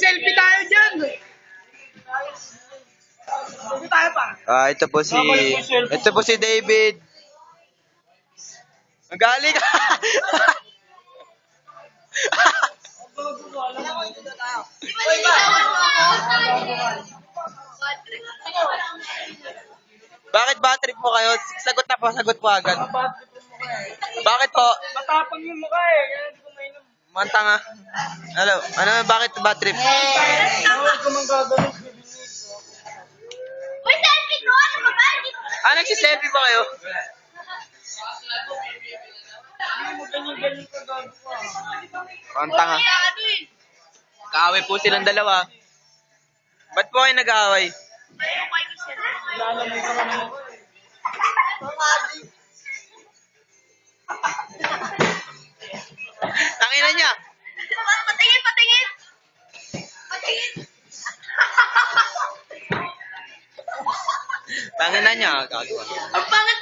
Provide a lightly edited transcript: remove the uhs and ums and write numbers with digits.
Selfie tayo dyan. Selfie tayo pa. Ito po si David. Magali ka. Bakit bad trip mo kayo? Sagot na po, sagot po agad. Bakit po? Matapang yung mukha eh. Kaya hindi ko mainom. Manta nga. Ano, bakit bad trip? Uy, selfie ko! Ano ba ba? Nagsiselfie ba kayo? Manta nga. Kaaway po silang dalawa. Ba't po kayo nag-aaway? Tangina niya. Patingin, patingin! Patingin! Tangina niya. Gagawa. Ang pangit